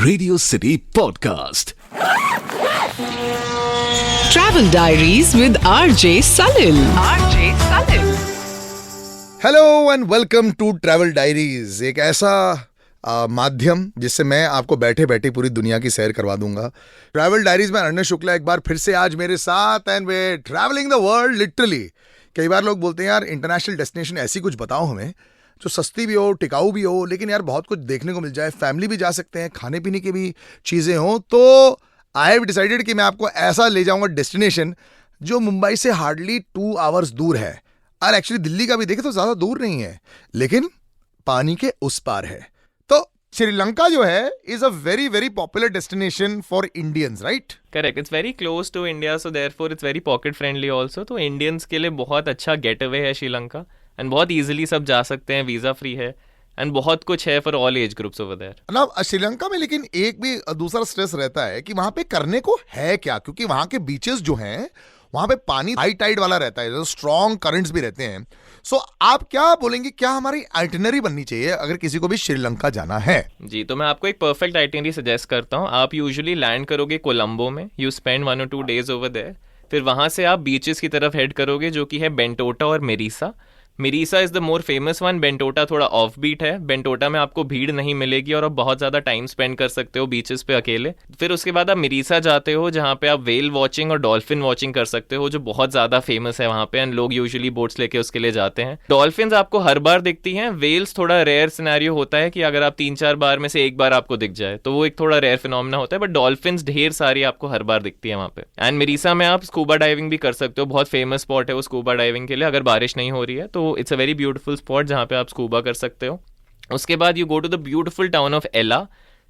Radio City podcast Travel Diaries with RJ Salil. RJ Salil. Hello and welcome to Travel Diaries, एक ऐसा माध्यम जिससे मैं आपको बैठे बैठे पूरी दुनिया की सैर करवा दूंगा। ट्रैवल डायरीज में अर्णव शुक्ला एक बार फिर से आज मेरे साथ and way travelling the world literally. कई बार लोग बोलते हैं यार इंटरनेशनल डेस्टिनेशन ऐसी कुछ बताओ हमें जो सस्ती भी हो, टिकाऊ भी हो, लेकिन यार बहुत कुछ देखने को मिल जाए, फैमिली भी जा सकते हैं, खाने पीने की भी चीज़ें हों। तो आई हैव डिसाइडेड कि मैं आपको ऐसा ले जाऊंगा डेस्टिनेशन जो मुंबई से हार्डली 2 आवर्स दूर है, और एक्चुअली दिल्ली का भी देखे तो ज़्यादा दूर नहीं है, लेकिन पानी के उस पार है। तो श्रीलंका जो है is a very very popular destination for Indians, right? Correct, it's very close to India, so therefore it's very pocket friendly also. तो इंडियंस के लिए बहुत अच्छा गेट अवे है श्रीलंका, एंड बहुत इजीली सब जा सकते हैं, वीज़ा फ्री है, एंड बहुत कुछ है for all age groups over there. ना श्रीलंका में लेकिन एक भी दूसरा स्ट्रेस रहता है कि वहां पे करने को है क्या, क्योंकि वहां के बीचेस जो हैं वहां पे पानी हाई टाइड वाला रहता है, स्ट्रॉन्ग करंट्स भी रहते हैं। सो आप क्या बोलेंगे, क्या हमारी आइटिनरी बननी चाहिए अगर किसी को भी श्रीलंका जाना है? जी, तो मैं आपको एक परफेक्ट आइटिनरी सजेस्ट करता हूँ। आप यूजुअली लैंड करोगे कोलंबो में, you spend 1 or 2 days over there. फिर वहाँ से आप बीचेस की तरफ हेड करोगे जो कि है बेंटोटा और Mirissa. Mirissa is the more famous one, Bentota थोड़ा ऑफ बीट है। बेंटोटा में आपको भीड़ नहीं मिलेगी और आप बहुत ज़्यादा टाइम स्पेंड कर सकते हो बीचेस पे अकेले। फिर उसके बाद आप मेरिसा जाते हो जहाँ पे आप वेल वॉचिंग और डॉल्फिन वॉचिंग कर सकते हो, जो बहुत ज़्यादा फेमस है वहाँ पे, एंड लोग यूजुअली बोट्स लेके उसके लिए जाते हैं। डॉल्फिन आपको हर बार दिखती हैं, वेल्स थोड़ा रेयर सिनेरियो होता है कि अगर आप 3-4 बार में से एक बार आपको दिख जाए, तो वो एक थोड़ा रेयर फिनोमेना होता है, बट डॉल्फिन ढेर सारी आपको हर बार दिखती है वहाँ पे। एंड मेरिसा में आप स्कूबा डाइविंग भी कर सकते हो, बहुत फेमस स्पॉट है वो स्कूबा डाइविंग के लिए। अगर बारिश नहीं हो रही है तो it's a very beautiful spot जहाँ पे आप स्कूबा कर सकते हो। उसके बाद you go to the beautiful town of Ella,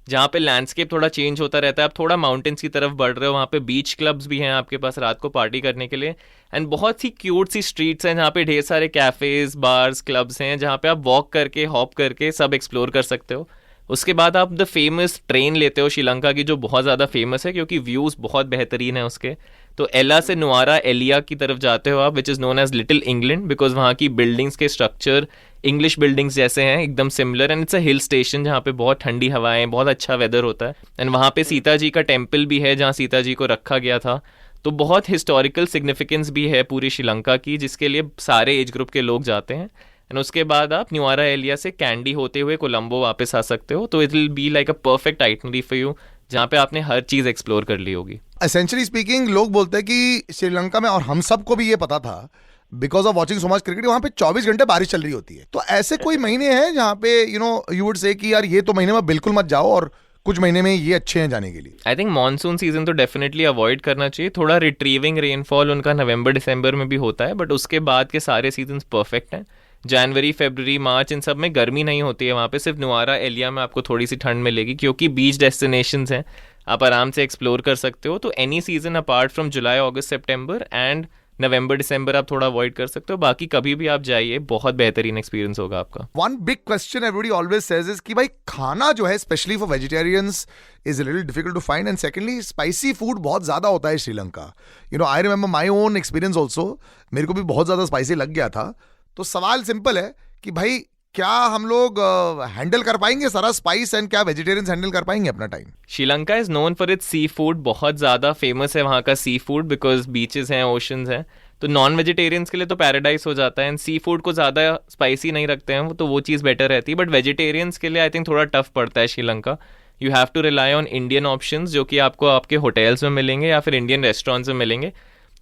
जहाँ पे लैंडस्केप थोड़ा चेंज होता रहता है। आप थोड़ा माउंटेन्स की तरफ बढ़ रहे हो, वहाँ पे बीच क्लब्स भी हैं आपके पास रात को पार्टी करने के लिए, एंड बहुत सी क्यूट सी स्ट्रीट्स हैं जहाँ पे ढेर सारे कैफेज, बार्स, क्लब्स हैं जहाँ पे आप वॉक करके, हॉप करके सब एक्सप्लोर कर सकते हो। उसके बाद आप द फेमस ट्रेन लेते हो श्रीलंका की, जो बहुत ज़्यादा फेमस है क्योंकि व्यूज़ बहुत बेहतरीन है उसके। तो एला से नुआरा एलिया की तरफ जाते हो आप, which is known as little England, because वहाँ की बिल्डिंग्स के स्ट्रक्चर इंग्लिश बिल्डिंग्स जैसे हैं, एकदम similar, and it's a hill station जहाँ पे बहुत ठंडी हवाएं, बहुत अच्छा वेदर होता है। एंड वहाँ पे सीता जी का टेम्पल भी है जहाँ सीता जी को रखा गया था। तो बहुत हिस्टोरिकल सिग्निफिकेंस भी है पूरी श्रीलंका की, जिसके लिए सारे एज ग्रुप के लोग जाते हैं। एंड उसके बाद आप न्यूआरा एलिया से कैंडी होते हुए कोलंबो वापस आ सकते हो। तो it will be like a perfect itinerary for you, जहाँ पे आपने हर चीज़ एक्सप्लोर कर ली होगी। एसेंशियली स्पीकिंग लोग बोलते हैं कि श्रीलंका में, और हम सबको भी ये पता था because of watching so much cricket, वहाँ पे 24 घंटे बारिश चल रही होती है। तो ऐसे कोई महीने हैं जहाँ पे यू वुड से कि यार ये तो महीने में बिल्कुल मत जाओ और कुछ महीने में ये अच्छे हैं जाने के लिए? आई थिंक मानसून सीजन तो डेफिनेटली अवॉइड करना चाहिए। थोड़ा रिट्रीविंग रेनफॉल उनका नवंबर दिसंबर में भी होता है, बट उसके बाद के सारे सीजन परफेक्ट हैं। जनवरी, फरवरी, मार्च, इन सब में गर्मी नहीं होती है वहाँ पे। सिर्फ नुआरा एलिया में आपको थोड़ी सी ठंड मिलेगी क्योंकि बीच डेस्टिनेशंस हैं, आप आराम से एक्सप्लोर कर सकते हो। तो any season apart from July, अगस्त, सितंबर एंड नवंबर, दिसंबर आप थोड़ा अवॉइड कर सकते हो। बाकी कभी भी आप जाइए, बहुत बेहतरीन एक्सपीरियंस होगा आपका। One big question everybody always says is कि भाई खाना जो है specially for vegetarians is a little difficult to find, and secondly spicy food बहुत ज्यादा होता है Sri Lanka. I remember my own experience also, मेरे को भी बहुत ज्यादा स्पाइसी लग गया था। तो सवाल सिंपल है कि भाई क्या हम लोग हैंडल कर पाएंगे सारा स्पाइस, एंड क्या वेजिटेरियंस हैंडल कर पाएंगे अपना time? Sri Lanka is known for its sea food, बहुत ज़्यादा फेमस है वहाँ का सी फूड, बिकॉज बीचेस हैं, ओशंस हैं। तो नॉन वेजिटेरियंस के लिए तो पैराडाइज हो जाता है, एंड सी फूड को ज़्यादा स्पाइसी नहीं रखते हैं तो वो चीज़ बेटर रहती है। बट वेजिटेरियंस के लिए आई थिंक थोड़ा टफ पड़ता है Sri Lanka. You have to rely on Indian options, जो कि आपको आपके होटल्स में मिलेंगे या फिर इंडियन रेस्टोरेंट्स में मिलेंगे।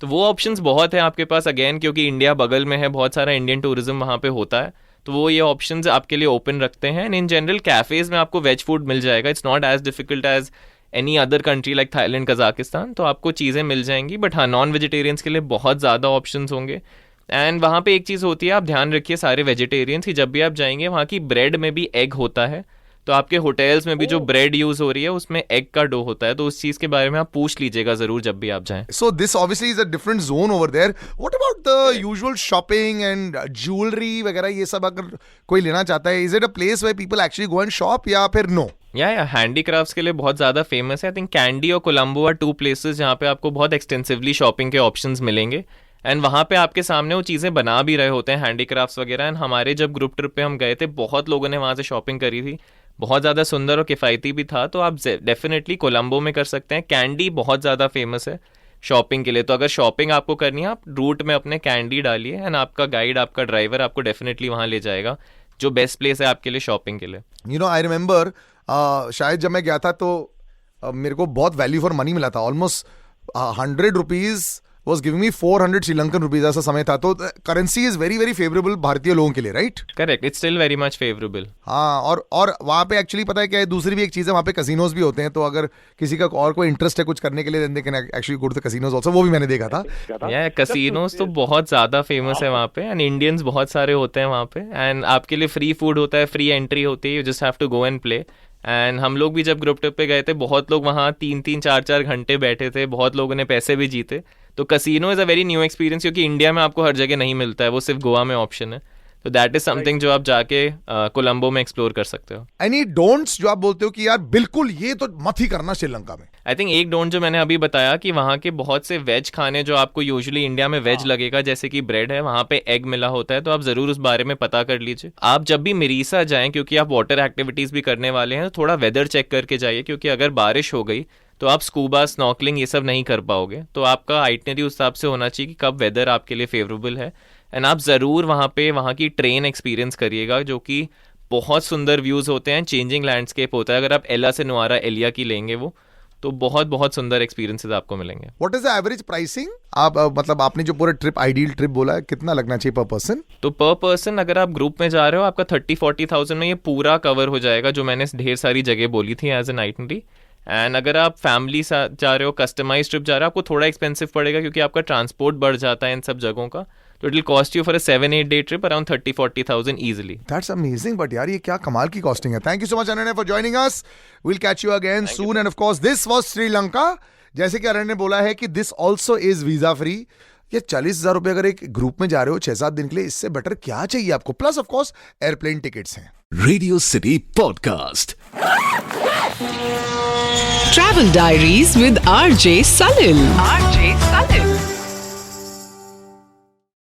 तो वो ऑप्शंस बहुत है आपके पास, अगेन क्योंकि इंडिया बगल में है, बहुत सारा इंडियन टूरिज्म वहाँ पे होता है, तो वो ये ऑप्शंस आपके लिए ओपन रखते हैं। एंड इन जनरल कैफेज में आपको वेज फूड मिल जाएगा, it's not as difficult as any other country like Thailand, Kazakhstan. तो आपको चीज़ें मिल जाएंगी, बट हाँ, नॉन वेजिटेरियंस के लिए बहुत ज़्यादा ऑप्शंस होंगे। एंड वहाँ पे एक चीज़ होती है, आप ध्यान रखिए सारे वेजिटेरियंस की, जब भी आप जाएंगे वहाँ की ब्रेड में भी एग होता है। तो आपके होटल्स में भी जो ब्रेड यूज हो रही है उसमें एग का डो होता है, तो उस चीज के बारे में आप पूछ लीजिएगा जरूर जब भी आप जाएं। So this obviously is a different zone over there. What about the usual shopping and jewelry वगैरह, ये सब अगर कोई लेना चाहता है, is it a place where people actually go and shop या फिर no? या हैंडीक्राफ्ट्स के लिए बहुत ज़्यादा फेमस है। आई थिंक कैंडी और कोलंबो आर 2 प्लेसेस जहाँ पे आपको बहुत एक्सटेंसिवली शॉपिंग के ऑप्शंस मिलेंगे, एंड वहाँ पे आपके सामने वो चीज़ें बना भी रहे होते हैं, हैंडीक्राफ्ट्स वगैरह। एंड हमारे जब ग्रुप ट्रिप पे हम गए थे, बहुत लोगों ने वहाँ से शॉपिंग करी थी। बहुत ज़्यादा सुंदर और किफ़ायती भी था, तो आप डेफिनेटली कोलंबो में कर सकते हैं। कैंडी बहुत ज़्यादा फेमस है शॉपिंग के लिए, तो अगर शॉपिंग आपको करनी है आप रूट में अपने कैंडी डालिए एंड आपका गाइड, आपका ड्राइवर आपको डेफिनेटली वहाँ ले जाएगा, जो बेस्ट प्लेस है आपके लिए शॉपिंग के लिए। यू नो आई रिमेंबर शायद जब मैं गया था तो मेरे को बहुत वैल्यू फॉर मनी मिला था। Almost 100 rupees was giving me 400 Sri Lankan rupees, ऐसा समय था। तो currency is very very favourable भारतीय लोगों के लिए, right? Correct, it's still very much favourable. हाँ, और वहाँ पे एक्चुअली पता है क्या है, दूसरी भी एक चीज़ है, वहाँ पे कसिनोज भी होते हैं, तो अगर किसी का और कोई इंटरेस्ट है कुछ करने के लिए, then they can actually go to the casinos also, वो भी मैंने देखा था। कसिनोज तो बहुत ज़्यादा फेमस है वहाँ पे, एंड इंडियंस बहुत सारे होते हैं वहाँ पे, एंड आपके लिए फ्री फूड होता है, फ्री एंट्री होती है, you just have to go and play. And हम लोग भी जब ग्रुप ट्रिप पे गए थे, बहुत लोग वहाँ 3-3, 4-4 घंटे बैठे थे, बहुत लोगों ने पैसे भी जीते। तो casino is a very new experience, क्योंकि इंडिया में आपको हर जगह नहीं मिलता है, वो सिर्फ गोवा में ऑप्शन है। तो दैट इज समथिंग जो आप जाके कोलंबो में एक्सप्लोर कर सकते हो। एनी डोंट्स जो आप बोलते हो कि यार बिल्कुल ये तो मत ही करना श्रीलंका में? आई थिंक एक डोंट जो मैंने अभी बताया कि वहाँ के बहुत से वेज खाने जो आपको यूजुअली इंडिया में वेज लगेगा, जैसे कि ब्रेड है, वहाँ पे एग मिला होता है, तो आप जरूर उस बारे में पता कर लीजिए। आप जब भी मिरीसा जाएं, क्योंकि आप वाटर एक्टिविटीज भी करने वाले हैं, तो थोड़ा वेदर चेक करके जाइए, क्योंकि अगर बारिश हो गई तो आप स्कूबा, स्नॉर्कलिंग ये सब नहीं कर पाओगे। तो आपका आइटनरी उस हिसाब से होना चाहिए कि कब वेदर आपके लिए फेवरेबल है। एंड आप ज़रूर वहाँ की ट्रेन एक्सपीरियंस करिएगा, जो कि बहुत सुंदर व्यूज़ होते हैं, चेंजिंग लैंडस्केप होता है। अगर आप एला से नुआरा एलिया की लेंगे वो, तो बहुत बहुत सुंदर एक्सपीरियंसेस आपको मिलेंगे। What is the average pricing? आप मतलब आपने जो पूरा ट्रिप आइडियल ट्रिप बोला है, कितना लगना चाहिए पर पर्सन? तो पर पर्सन अगर आप ग्रुप में जा रहे हो, आपका 30-40,000 में ये पूरा कवर हो जाएगा, जो मैंने ढेर सारी जगह बोली थी एज एन आइटनरी। एंड अगर आप फैमिली साथ जा रहे हो, कस्टमाइज ट्रिप जा रहे हो, आपको थोड़ा एक्सपेंसिव पड़ेगा, क्योंकि आपका ट्रांसपोर्ट बढ़ जाता है इन सब जगहों का। तो it will cost you for a 7-8 day trip around 30-40,000 easily. That's amazing, but यार ये क्या कमाल की कॉस्टिंग है। Thank you so much Ananya for joining us. We'll catch you again soon, and of course this was Sri Lanka. जैसे कि अनन्या ने बोला है कि this also is visa free। ये 40,000 रुपए अगर एक ग्रुप में जा रहे हो 6-7 दिन के लिए, इससे बेटर क्या चाहिए आपको? Plus of course airplane tickets हैं। Radio City Podcast. Travel Diaries with RJ Salil.